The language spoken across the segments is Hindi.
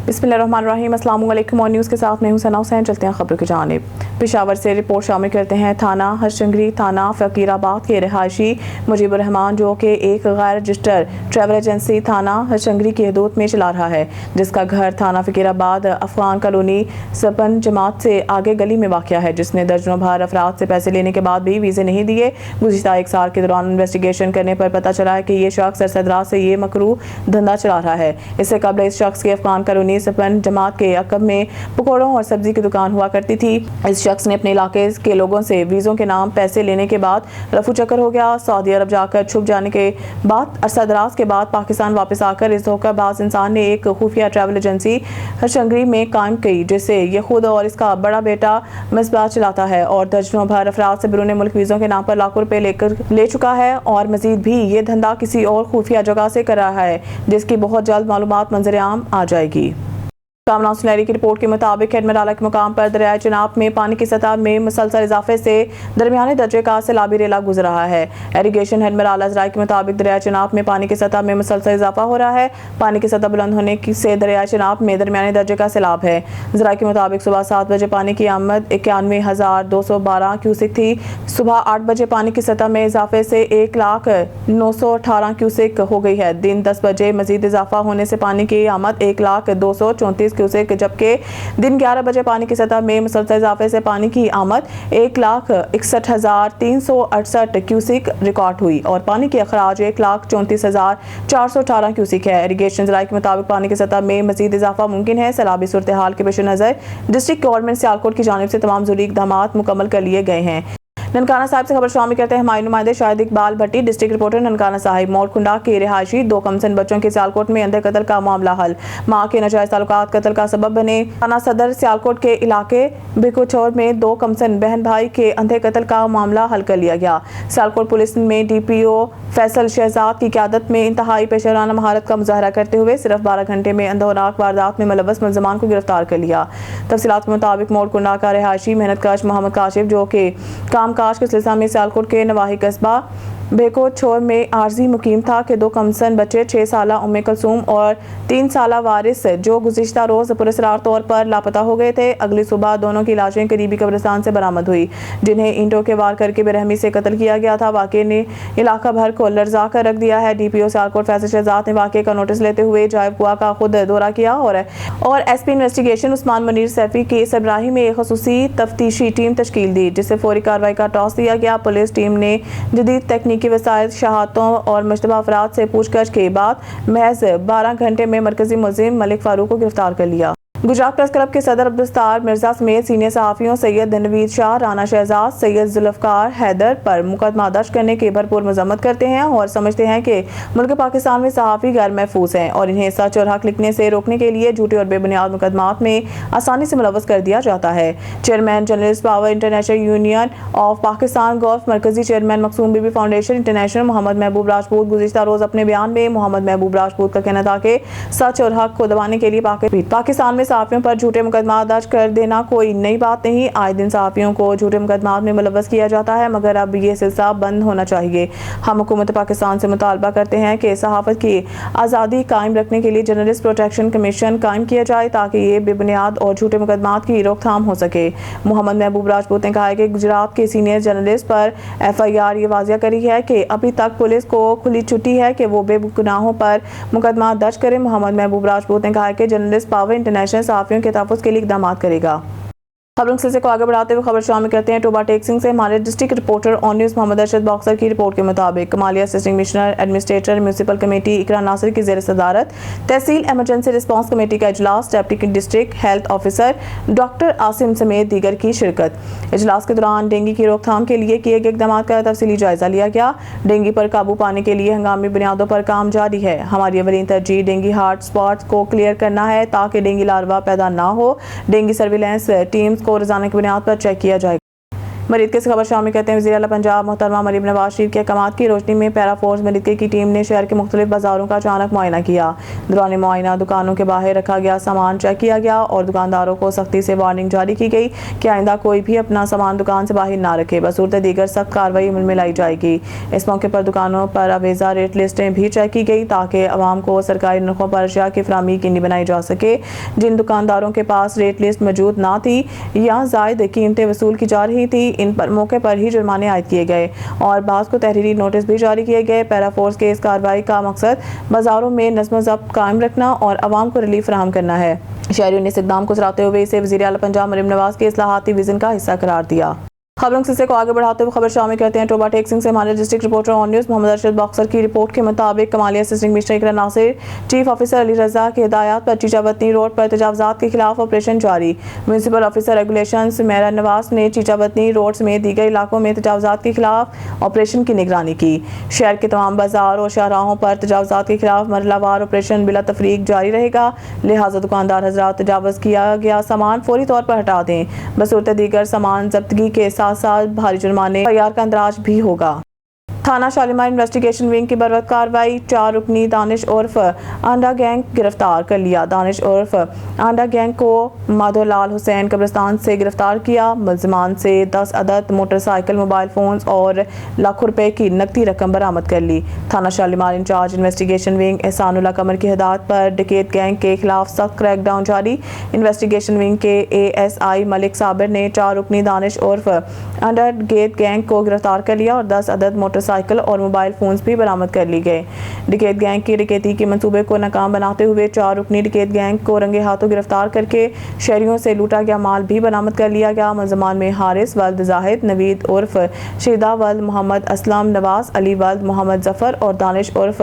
बिस्मिल्लाहिर्रहमानिर्रहीम। अस्सलाम वालेकुम। और न्यूज़ के साथ मैं हूं सना हुसैन। चलते हैं खबरों की जानिब। पेशावर से रिपोर्ट शामिल करते हैं। थाना हरशंगरी थाना फ़कीराबाद के रहायशी मुजीबुर रहमान, जो कि एक गैर रजिस्टर्ड ट्रैवल एजेंसी थाना हरशंगरी की हदूद में चला रहा है, जिसका घर थाना फ़कीराबाद अफगान कॉलोनी सपन जमात से आगे गली में वाक़या है, जिसने दर्जनों भर अफराद से पैसे लेने के बाद भी वीज़े नहीं दिए। गुज़िश्ता एक साल के दौरान इन्वेस्टिगेशन करने पर पता चला है कि ये शख्स सरसदरा से ये मकरू धंधा चला रहा है। इससे कबल इस शख्स की अफगान कॉलोनी सपन जमात के अकब में पकौड़ों और सब्जी की दुकान हुआ करती थी। इस शख्स ने अपने इलाके के लोगों से वीज़ों के नाम पैसे लेने के बाद रफू चक्कर हो गया। सऊदी अरब जाकर छुप जाने के बाद अरसा दराज के बाद पाकिस्तान वापस आकर इस धोखाबाज इंसान ने एक खुफिया ट्रैवल एजेंसी हरशंगरी में कायम की, जिसे ये खुद और इसका बड़ा बेटा मिसबाह चलाता है, और दर्जनों भर अफराद से बैरून मुल्क वीज़ों के नाम पर लाखों रुपए ले चुका है, और मजीद भी ये धंधा किसी और खुफिया जगह से कर रहा है, जिसकी बहुत जल्द मालूमात मंजर आम आ जाएगी। कामरान सुनहरी की रिपोर्ट के मुताबिक हेडमराला के मुकाम पर दरियाए चिनाब में पानी की सतह में मुसलसल इजाफे से दरमियाने दर्जे का सैलाबी रेला गुजर रहा है। इरिगेशन हेडमराला ज़राए के मुताबिक दरियाए चिनाब में पानी की सतह में मुसलसल इजाफा हो रहा है। पानी की सतह बुलंद होने से दरियाए चिनाब में दरमियाने दर्जे का सैलाब है। ज़राए के मुताबिक सुबह 7 बजे पानी की आमद 91,212 क्यूसिक थी। सुबह 8 बजे पानी की सतह में इजाफे से 1,0918 क्यूसिक हो गई है। दिन 10 बजे मजीद इजाफा होने से पानी की आमद 1,234 क्यूसेक, जबकि दिन 11 बजे पानी की सतह में मुसलसल इजाफे से पानी की आमद 1,61,368 क्यूसिक रिकॉर्ड हुई, और पानी की अखराज 1,34,418 क्यूसिक है। इरिगेशन ज़राए के मुताबिक पानी की सतह में मजीद इजाफा मुमकिन है। सैलाबी सूरत हाल के पेश नज़र डिस्ट्रिक्ट गवर्नमेंट सियालकोट की जानिब से तमाम ज़रूरी इक़दाम मुकम्मल कर लिए गए हैं। ननकाना साहिब से खबर शामिल करते हैं हमारे नुमाइंदे शाहिद इकबाल भट्टी। District reporter Nankana Sahib. मोरकुंडा के रिहायशी 2 कमसन बच्चों के सियालकोट में अंधे कत्ल का मामला हल। मां के नाजायज ताल्लुकात कत्ल का सबब बने। थाना सदर सियालकोट के इलाके बिकुचौर में 2 कमसन बहन भाई के अंधे कत्ल का मामला हल कर लिया गया। सियालकोट पुलिस में DPO फैसल शहजाद की क़यादत में इंतहाई पेशेवराना महारत का मुजाहरा करते हुए सिर्फ 12 घंटे में अंधोनाक वारदात में मुलव्वस मुल्ज़िमान को गिरफ्तार कर लिया। तफसीलात के मुताबिक मोरकुंडा का रिहायशी मेहनतकश मोहम्मद काशिफ, जो कि कामकाज के सिलसिले में सियालकोट के नवाही कस्बा बेकोछोर में आर्जी मुकीम था, कि 2 कमसन बच्चे 6 साला उम्मे कुलसूम और 3 साला वारिस, जो गुज़िश्ता रोज़ पुरस्कार तौर पर लापता हो गए थे, अगली सुबह दोनों की लाशें करीबी कब्रिस्तान से बरामद हुई, जिन्हें ईंटों के वार करके बेरहमी से कत्ल किया गया था। वाक़े ने इलाका भर को लर्जा कर रख दिया है। DPO सियालकोट फैसल शहजाद ने वाक़े का नोटिस लेते हुए जायब कुआ का खुद दौरा किया, और SP इन्वेस्टिगेशन उस्मान मुनीर सैफी की सरबराही में एक खसूसी तफ्तीशी टीम तश्कील दी, जिसे फौरी कार्रवाई का टॉस दिया गया। पुलिस टीम ने जदीद तकनीकी वसाइल, शहादतों और मुश्तबा अफराद से पूछताछ के बाद महज 12 घंटे में मरकजी मुल्ज़िम मलिक फारूक को गिरफ्तार कर लिया। गुजरात प्रेस क्लब के सदर अब्दुस्तार मिर्जा समेत सीनियर सहाफ़ियों सैयद नवीद शाह, राना शहजाद, सैयद जुल्फ़कार हैदर पर मुकदमा दर्ज करने की भरपूर मजम्मत करते हैं, और समझते हैं कि मुल्क पाकिस्तान में सहाफ़ी गैर महफूज हैं, और इन्हें सच और हक लिखने से रोकने के लिए झूठे और बेबुनियाद मुकदमात में आसानी से मुलव्वस कर दिया जाता है। Chairman journalist power international union of Pakistan gulf मरकजी चेयरमैन मखसूम बीबी फाउंडेशन इंटरनेशनल मोहम्मद महबूब राजपूत गुज़िश्ता रोज़ अपने बयान में मोहम्मद महबूब राजपूत का कहना था कि सच और हक को दबाने के लिए पाकिस्तान में सहाफ़ियों पर झूठे मुकदमा दर्ज कर देना कोई नई बात नहीं। आए दिन सहाफ़ियों को झूठे मुकदमात में मुलव्वस किया जाता है, मगर अब ये सिलसिला बंद होना चाहिए। हम हुकूमत पाकिस्तान से मुतालबा करते हैं कि सहाफ़त की आज़ादी कायम रखने के लिए जर्नलिस्ट प्रोटेक्शन कमीशन कायम किया जाए, ताकि ये बेबुनियाद और झूठे मुकदमात की रोकथाम हो सके। मोहम्मद महबूब राजपूत ने कहा है कि गुजरात के सीनियर जर्नलिस्ट पर FIR ये वाज़िया करी है कि अभी तक पुलिस को खुली छुट्टी है कि वो बेगुनाहों पर मुकदमा दर्ज करें। मोहम्मद महबूब राजपूत ने कहा है कि जर्नलिस्ट पावर इंटरनेशनल सहाफ़ियों के तहफ़्फ़ुज़ के लिए इक़दाम करेगा। खबरों सिलसिले को आगे बढ़ाते हुए खबर शामिल करते हैं टोबा टेक सिंह से। हमारे district reporter on news Mohammad Arshad boxer की रिपोर्ट के मुताबिक Kamalia assistant commissioner administrator municipal committee Iqra Nasir की ज़ेर सदारत तहसील एमरजेंसी रिस्पांस कमेटी का इजलास, deputy district health officer doctor Asim समेत दीगर की शिरकत। इजलास के दौरान डेंगू की रोकथाम के लिए किए गए इक़दाम का तफसीली जायजा लिया गया। डेंगू पर काबू पाने के लिए हंगामी बुनियादों पर काम जारी है। हमारी अवलीन तरजीह डेंगू हॉट स्पॉट को क्लियर करना है, ताकि डेंगू लार्वा पैदा ना हो। डेंगू सर्विलेंस टीम्स को रोजाना की बुनियाद पर चेक किया जाएगा। मरीज के खबर शामिल करते हैं वज़ीर आला पंजाब मोहतरमा मरीम नवाज शरीफ के अहकामात की रोशनी में पैरा फोर्स मरीज की टीम ने शहर के मुख्तलिफ बाजारों का अचानक मुआयना किया। दौरान मुआयना दुकानों के बाहर रखा गया सामान चेक किया गया और दुकानदारों को सख्ती से वार्निंग जारी की गई कि आइंदा कोई भी अपना सामान दुकान से बाहर ना रखे, बसूरत दीगर सख्त कार्रवाई अमल में लाई जाएगी। इस मौके पर दुकानों पर अवेजा रेट लिस्टें भी चेक की गई ताकि अवाम को सरकारी नरखों पर अशिया की फराहमी यकीनी बनाई जा सके। जिन दुकानदारों के पास रेट लिस्ट मौजूद ना थी या ज़ायद कीमतें वसूल की जा रही थी, इन पर मौके पर ही जुर्माने आयद किए गए और बाज़ को तहरीरी नोटिस भी जारी किए गए। पैरा फोर्स के इस कार्रवाई का मकसद बाजारों में नज़्म ज़ब्त कायम रखना और अवाम को रिलीफ फराहम करना है। शहरियों ने इस इक़दाम को सराहते हुए इसे वज़ीर आला पंजाब मरीम नवाज के इस्लाहाती विज़न का हिस्सा करार दिया। खबरों के सिलसिले को आगे बढ़ाते हुए खबर शामिल करते हैं टोबा टेक सिंह से हमारे district reporter on news Mohammad Arshad boxer की रिपोर्ट के मुताबिक Kamalia assistant commissioner Iqra Nasir, chief officer Ali Raza की हिदायत पर चीचावतनी रोड पर तजावजात के खिलाफ ऑपरेशन जारी। म्यूनसिपल ऑफिसर रेगुलेशंस मेरा नवाज ने चीचावतनी रोड समेत दीगर इलाकों में तजावजात के खिलाफ ऑपरेशन की निगरानी की। शहर के तमाम बाजार और शाहराहों पर तजावजात के खिलाफ मरलावार ऑपरेशन बिला तफरीक जारी रहेगा, लिहाजा दुकानदार हजरात तजावज़ किया गया सामान फौरी तौर पर हटा दें। बसूरत दीगर सामान जब्तगी के साथ साथ भारी जुर्माने तैयार का अंदराज भी होगा। थाना शालीमार इन्वेस्टिगेशन विंग की बरवक्त कार्रवाई, 4 रुकनी दानिश उर्फ आंडा गैंग गिरफ्तार कर लिया। दानिश उर्फ आंडा गैंग को माधोलाल हुसैन कब्रिस्तान से गिरफ्तार किया। मुलजमान से 10 अदद मोटरसाइकिल, मोबाइल फोन्स और लाखों रुपए की नकदी रकम बरामद कर ली। थाना Shalimar incharge investigation wing Ehsanullah Qamar की हिदायत पर डकैत गैंग के खिलाफ सख्त क्रैकडाउन जारी। इन्वेस्टिगेशन विंग के ASI मलिक साबिर ने 4 रुकनी दानिश उर्फ आंडा डकैत गैंग को गिरफ्तार कर लिया और 10 अदद मोटरसाइकिल और मोबाइल फोन्स भी बरामद कर ली गए। डकैत गैंग की डकैती के मंसूबे को नाकाम बनाते हुए 4 रुकनी डकैत गैंग को रंगे हाथों गिरफ्तार करके शहरियों से लूटा गया माल भी बरामद कर लिया गया। मुलजमान में हारिस वल्द जाहिद, नवीद उर्फ शीदा वल्द मोहम्मद असलम, नवाज अली वल्द मोहम्मद जफर और दानिश उर्फ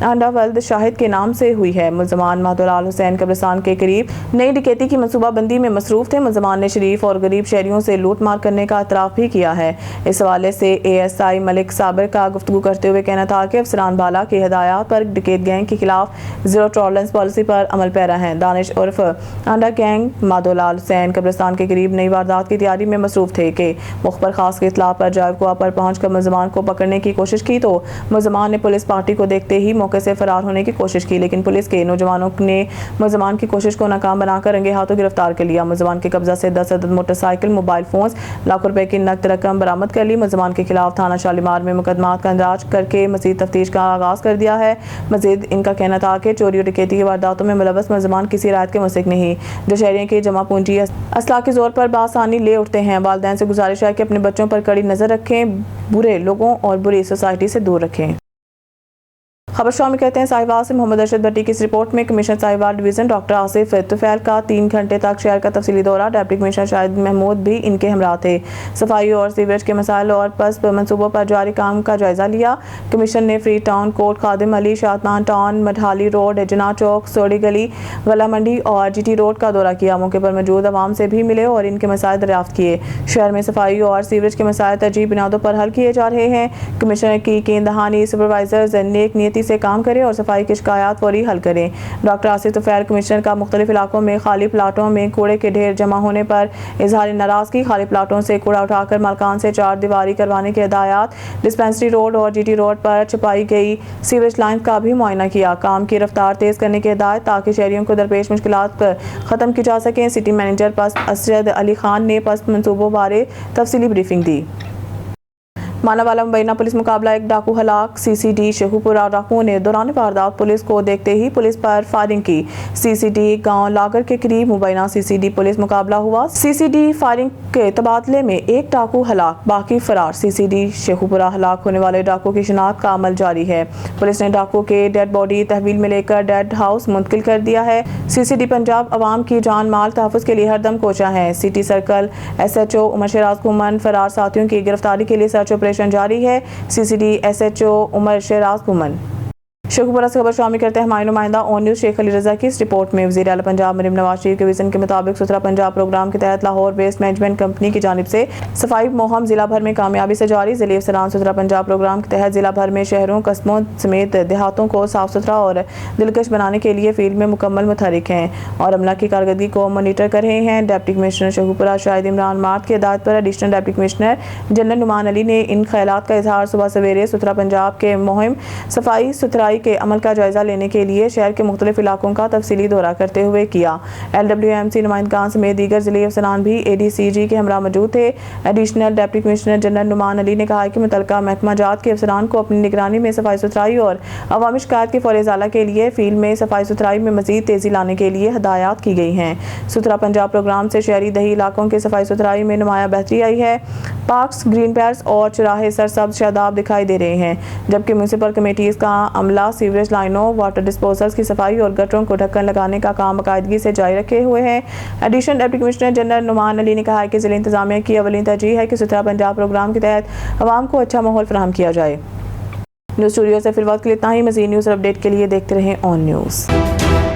आंडा वल्द शाहिद के नाम से हुई है। मुलजमान माधोलाल हुसैन कब्रिस्तान के करीब नई डकैती की मनसूबाबंदी में मसरूफ थे। मुलजमान ने शरीफ और गरीब शहरियों से लूट मार करने का इतराफ भी किया है। इस हवाले से ASI मलिक साबिर का गुफ्तगू करते हुए कहना था कि अफसरान बाला की हिदायत पर डकैत गैंग के खिलाफ जीरो टॉलरेंस पॉलिसी पर अमल पैरा है। दानिश उर्फ आंडा गैंग माधोलाल हुसैन कब्रिस्तान के करीब नई वारदात की तैयारी में मसरूफ थे कि मुखबर खास के इतला पर जायबकुआ पर पहुंचकर मुलजमान को पकड़ने की कोशिश की तो मुलजमान ने पुलिस पार्टी को देखते ही मौके से फरार होने की कोशिश की, लेकिन पुलिस के नौजवानों ने मुलजमान की कोशिश को नाकाम बनाकर रंगे हाथों गिरफ्तार कर लिया। मुलजमान के कब्जा से 10 अदद मोटरसाइकिल, मोबाइल फोन्स, लाखों रुपए की नकद रकम बरामद कर ली। मुलजमान के खिलाफ थाना शालीमार में मुकदमा का अंदाज करके मजीद तफ्तीश का आगाज कर दिया है। मजीद इनका कहना था कि चोरी और डकैती की वारदातों में मुलव्वस मुलजमान किसी रायत के मुस्तहिक नहीं, जो शहरियों की जमा पूंजी असला के जोर पर बासानी ले उठते हैं। वालिदैन से गुजारिश है कि अपने बच्चों पर कड़ी नजर रखें, बुरे लोगों और बुरी सोसाइटी से दूर रखें। खबर शामिल कहते हैं साहिवाल से मोहम्मद अरशद भट्टी की इस रिपोर्ट में commissioner Sahiwal division doctor Asif Tufail का 3 घंटे तक शहर का तफसीली दौरा। डिप्टी कमिश्नर शाहिद महमूद भी इनके हमरा थे। सफाई और सीवरेज के मसाइल और पस्प मनसूबों पर जारी काम का जायजा लिया। कमिश्नर ने फ्री टाउन कोर्ट, खादिम अली, शादमान टाउन, मढ़ाली रोड, जना चौक, सोडी गली, गला मंडी और GT रोड का दौरा किया। मौके पर मौजूद आवाम से भी मिले और इनके मसाइल दरियाफ्त किए। शहर में सफाई और सीवरेज के मसाइल तरजीह बुनियादों पर हल किए जा रहे हैं। कमिश्नर की केंदहानी सुपरवाइजर्स नेक नियति से काम करें और सफाई की शिकायत फौरी हल करें। डॉक्टर आसिफ तुफैल कमिश्नर का मुख्तलिफ इलाकों में खाली प्लाटों में कूड़े के ढेर जमा होने पर इजहार नाराजगी। खाली प्लाटों से कूड़ा उठाकर मालकान से 4 दीवारी करवाने की हिदायत। डिस्पेंसरी रोड और GT रोड पर छुपाई गई सीवरेज लाइन का भी मुआयना किया। काम की रफ्तार तेज करने की हिदायत ताकि शहरियों को दरपेश मुश्किलात खत्म की जा सकें। सिटी मैनेजर पस्त असरद अली खान ने पस्त मनसूबों बारे तफसीली ब्रीफिंग दी। मानावाला मुबैना पुलिस मुकाबला, एक डाकू हलाक। CCD शेखुपुरा डाकुओं ने दौरान वारदात पुलिस को देखते ही पुलिस पर फायरिंग की। CCD गांव लागर के करीब मुबैना CCD पुलिस मुकाबला हुआ। CCD फायरिंग के तबादले में एक डाकू हलाक, बाकी फरार। CCD शेखुपुरा हलाक होने वाले डाकू की शिनाख्त का अमल जारी है। पुलिस ने डाकू के डेड बॉडी तहवील में लेकर डेड हाउस मुंतकिल कर दिया है। CCD पंजाब अवाम की जान माल तहफ़्फ़ुज़ के लिए हरदम कोशा है। सिटी सर्कल SHO उमर शेराज घुमन फरार साथियों की गिरफ्तारी के लिए सर्च ऑपरेशन जारी है। CCD SHO उमर शेराज घुमन। शेखुपुरा से खबर शामिल करते हैं हमारे नुमाइंदा ऑन न्यूज़ शेख अली रजा की इस रिपोर्ट में। वज़ीर आला पंजाब मरीम नवाज शरीफ के विजन के मुताबिक सुथरा पंजाब प्रोग्राम के तहत लाहौर वेस्ट मैनेजमेंट कंपनी की जानिब से सफाई मुहिम जिला भर में कामयाबी से जारी। ज़िले अफसरान सुथरा पंजाब प्रोग्राम के तहत जिला भर में शहरों कस्बों समेत देहातों को साफ सुथरा और दिलकश बनाने के लिए फील्ड में मुकम्मल मुतहरिक हैं और अमला की कारकर्दगी को मॉनिटर कर रहे हैं। डिप्टी कमिश्नर शेखुपुरा शाहिद इमरान मार्ट की हिदायत पर additional deputy commissioner general Noman Ali ने इन ख्यालात का इजहार सुबह सवेरे सुथरा पंजाब के मुहिम सफाई सुथराई के अमल का जायजा लेने के लिए शहर के मुख्तलिफ इलाकों का तफसीली दौरा करते हुए किया। LWMC नुमाइंदगान समेत दीगर जिले अफसरान भी ADCG के हमरा मौजूद थे। Additional deputy commissioner general Noman Ali ने कहा कि मुतल्लिका महकमा जात के अफसरान को अपनी निगरानी में सफाई सुथराई और अवामी शिकायत के फौरी इजाला के लिए फील्ड में सफाई सुथराई में मजीद तेजी लाने के लिए हदायत की गई हैं। सुथरा पंजाब प्रोग्राम से शहरी दही इलाकों के सफाई सुथराई में नुमाया बेहतरी आई है। पार्क्स, ग्रीन पैड्स और चौराहे सरसब्ज शादाब दिखाई दे रहे हैं, जबकि म्यूनसिपल कमेटीज का अमला सीवरेज लाइनों, वाटर डिस्पोजल्स की सफाई और गटरों को ढक्कन लगाने का काम बाकायदगी से जारी रखे हुए हैं। Additional deputy commissioner general Noman Ali ने कहा है कि जिला इंतजामिया की अवलीन तरजीह है कि सुथरा पंजाब प्रोग्राम के तहत अवाम को अच्छा माहौल फराहम किया जाए। न्यूज़ स्टूडियो से फिर वक्त के लिए इतना ही। मज़ीद न्यूज़ और अपडेट के लिए देखते रहें ऑन न्यूज़।